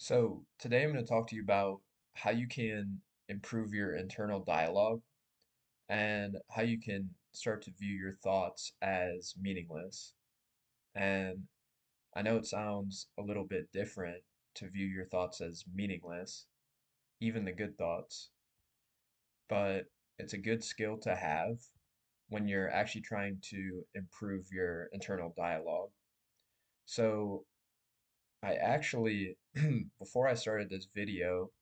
So, today I'm going to talk to you about how you can improve your internal dialogue and how you can start to view your thoughts as meaningless. And I know it sounds a little bit different to view your thoughts as meaningless, even the good thoughts, but it's a good skill to have when you're actually trying to improve your internal dialogue. So, I actually, before I started this video,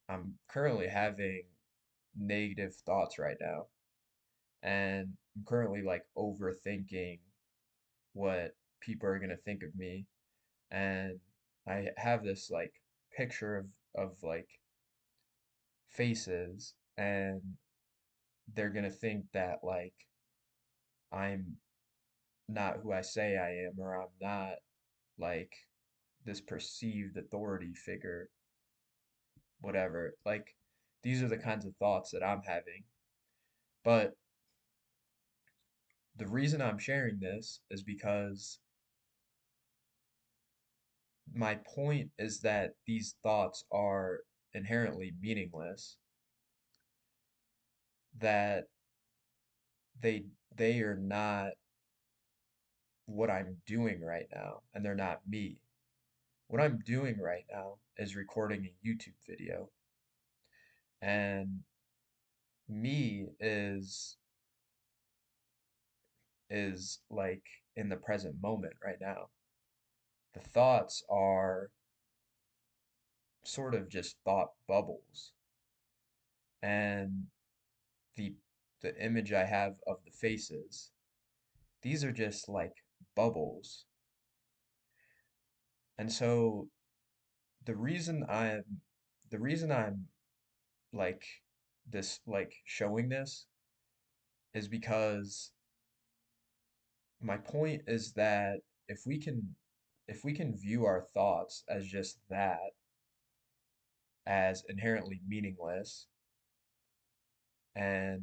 I'm currently having negative thoughts right now, and I'm currently like overthinking what people are gonna think of me, and I have this like picture of like faces, and they're gonna think that like I'm not who I say I am, or I'm not like this perceived authority figure, whatever. Like these are the kinds of thoughts that I'm having. But the reason I'm sharing this is because my point is that these thoughts are inherently meaningless, that they are not what I'm doing right now, and they're not me. What I'm doing right now is recording a YouTube video, and me is like in the present moment right now. The thoughts are sort of just thought bubbles, and the the image I have of the faces, these are just like bubbles. And so the reason I'm the reason I'm like showing this is because my point is that if we can view our thoughts as just that, as inherently meaningless and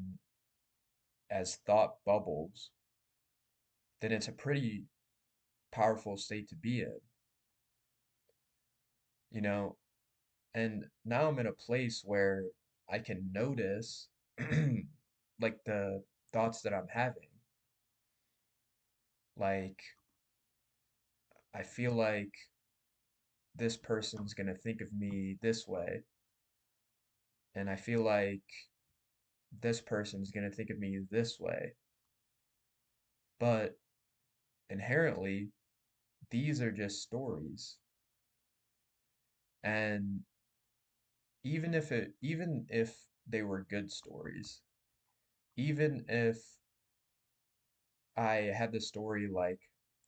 as thought bubbles, then it's a pretty powerful state to be in, you know? And now I'm in a place where I can notice like the thoughts that I'm having. Like, I feel like this person's gonna think of me this way, and I feel like this person's gonna think of me this way. But inherently, these are just stories. And even if they were good stories, even if I had the story like,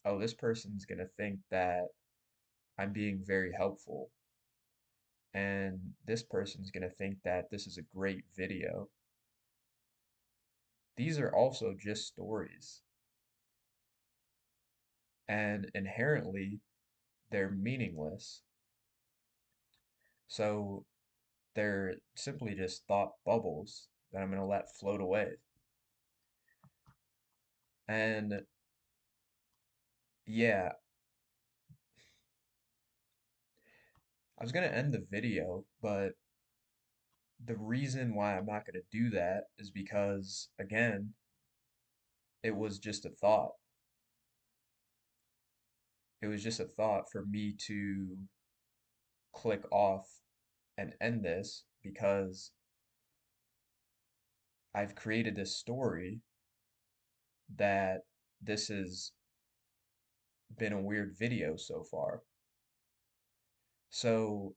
oh, this person's gonna think that I'm being very helpful, and this person's gonna think that this is a great video. These are also just stories, and inherently they're meaningless. So they're simply just thought bubbles that I'm gonna let float away. And yeah, I was gonna end the video, but the reason why I'm not gonna do that is because, again, it was just a thought. It was just a thought for me to click off and end this because I've created this story that this has been a weird video so far. So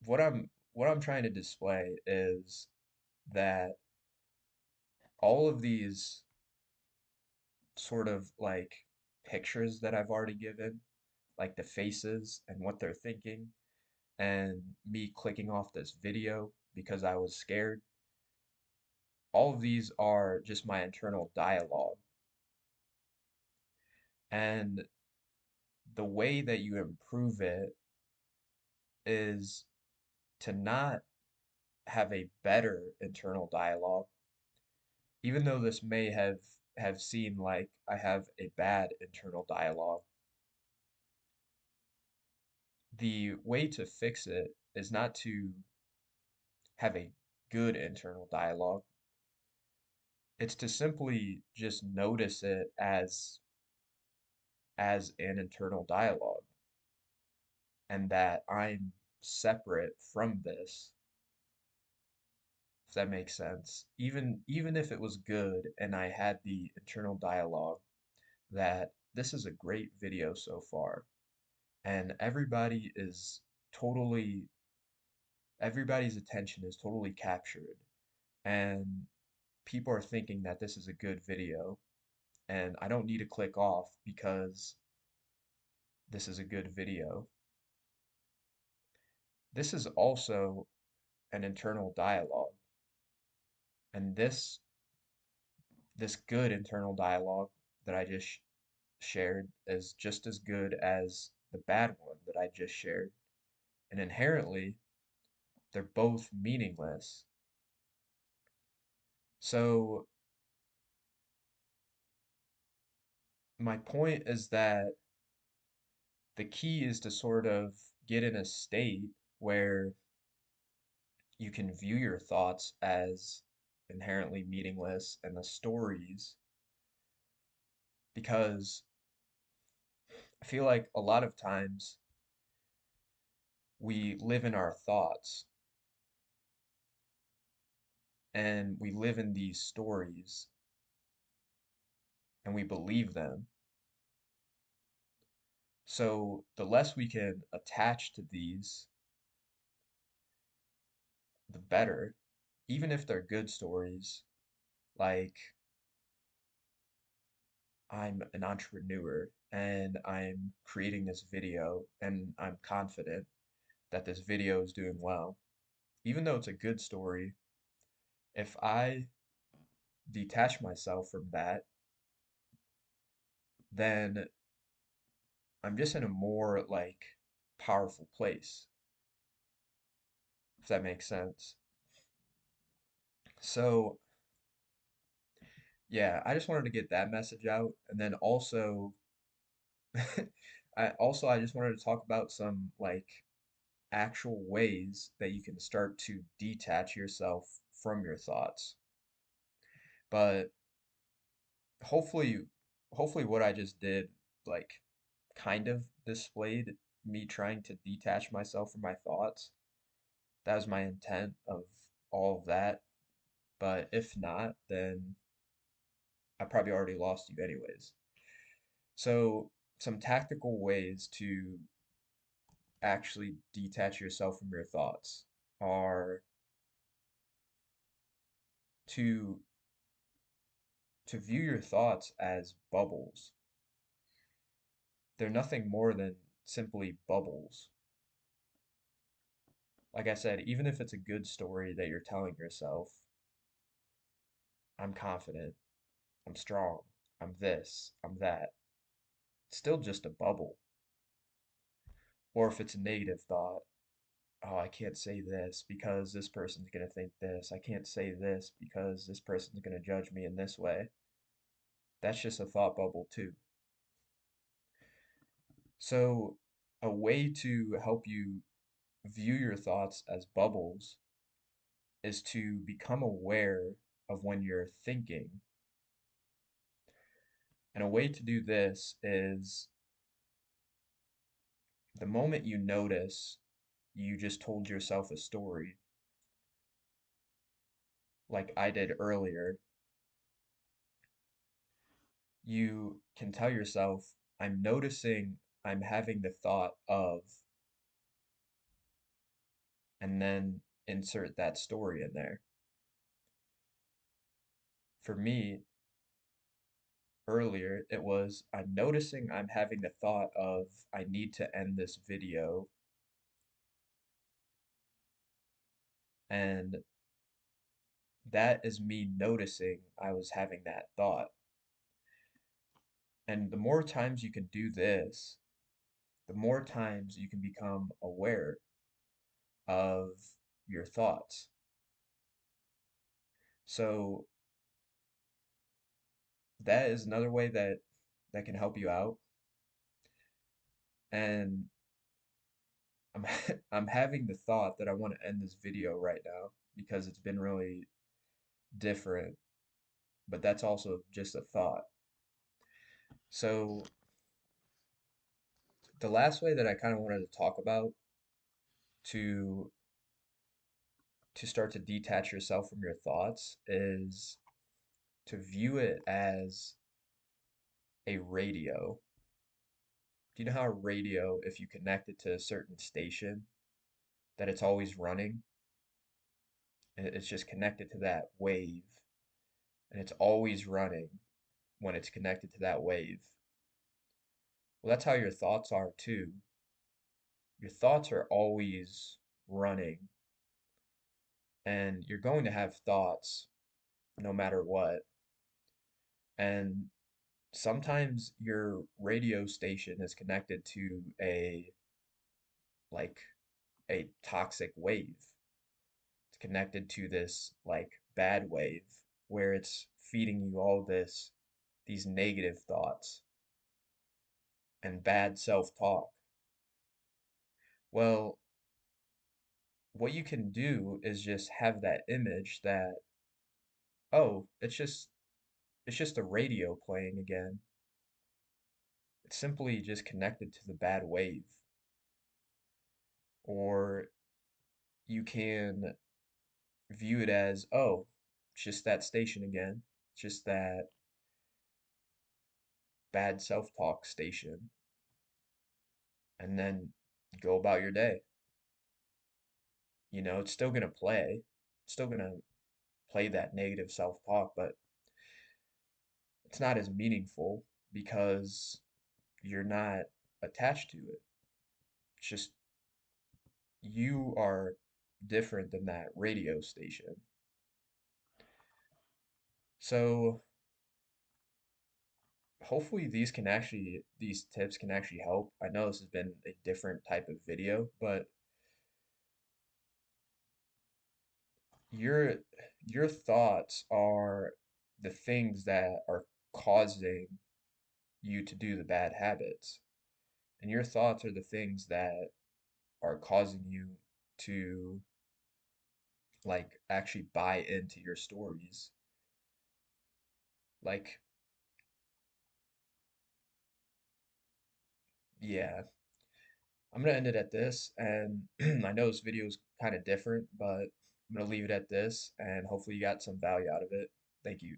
what I'm trying to display is that all of these sort of like pictures that I've already given, like the faces and what they're thinking, and me clicking off this video because I was scared, all of these are just my internal dialogue. And the way that you improve it is to not have a better internal dialogue, even though this may have seemed like I have a bad internal dialogue. The way to fix it is not to have a good internal dialogue. It's to simply just notice it as an internal dialogue and that I'm separate from this, if that makes sense. Even if it was good and I had the internal dialogue that this is a great video so far and totally everybody's attention is totally captured and people are thinking that this is a good video and I don't need to click off because this is a good video. This is also an internal dialogue, and this good internal dialogue that I just shared is just as good as the bad one that I just shared. And inherently, they're both meaningless. So my point is that the key is to sort of get in a state where you can view your thoughts as inherently meaningless and the stories, because I feel like a lot of times we live in our thoughts and we live in these stories and we believe them. So the less we can attach to these, the better, even if they're good stories. Like, I'm an entrepreneur and I'm creating this video and I'm confident that this video is doing well. Even though it's a good story, if I detach myself from that, then I'm just in a more like powerful place, if that makes sense. So, yeah, I just wanted to get that message out. And then also, I just wanted to talk about some like actual ways that you can start to detach yourself from your thoughts. But hopefully, hopefully what I just did like kind of displayed me trying to detach myself from my thoughts. That was my intent of all of that. But if not, then I probably already lost you anyways. So, some tactical ways to actually detach yourself from your thoughts are to view your thoughts as bubbles. They're nothing more than simply bubbles. Like I said, even if it's a good story that you're telling yourself, I'm confident, I'm strong, I'm this, I'm that, it's still just a bubble. Or if it's a negative thought, oh, I can't say this because this person's going to think this. I can't say this because this person's going to judge me in this way. That's just a thought bubble, too. So, a way to help you view your thoughts as bubbles is to become aware of when you're thinking. And a way to do this is the moment you notice you just told yourself a story, like I did earlier, you can tell yourself, I'm noticing I'm having the thought of, and then insert that story in there. For me, earlier, it was, I'm noticing I'm having the thought of, I need to end this video, and that is me noticing I was having that thought. And the more times you can do this, the more times you can become aware of your thoughts. So that is another way that can help you out. And I'm I'm having the thought that I want to end this video right now because it's been really different, but that's also just a thought. So the last way that I kind of wanted to talk about to start to detach yourself from your thoughts is to view it as a radio. Do you know how a radio, if you connect it to a certain station, that it's always running? It's just connected to that wave, and it's always running when it's connected to that wave. Well, that's how your thoughts are too. Your thoughts are always running, and you're going to have thoughts no matter what. And sometimes your radio station is connected to like a toxic wave. It's connected to this like bad wave where it's feeding you all these negative thoughts and bad self-talk. Well, what you can do is just have that image that, oh, it's just a radio playing again. It's simply just connected to the bad wave. Or you can view it as, oh, it's just that station again. It's just that bad self-talk station. And then go about your day. It's still gonna play. It's still gonna play that negative self-talk, but it's not as meaningful because you're not attached to it. It's just you are different than that radio station. So hopefully these tips can actually help. I know this has been a different type of video, but your your thoughts are the things that are causing you to do the bad habits. And your thoughts are the things that are causing you to like actually buy into your stories. Like, yeah, I'm gonna end it at this. And I know this video is kind of different, but I'm gonna leave it at this, and hopefully you got some value out of it. Thank you.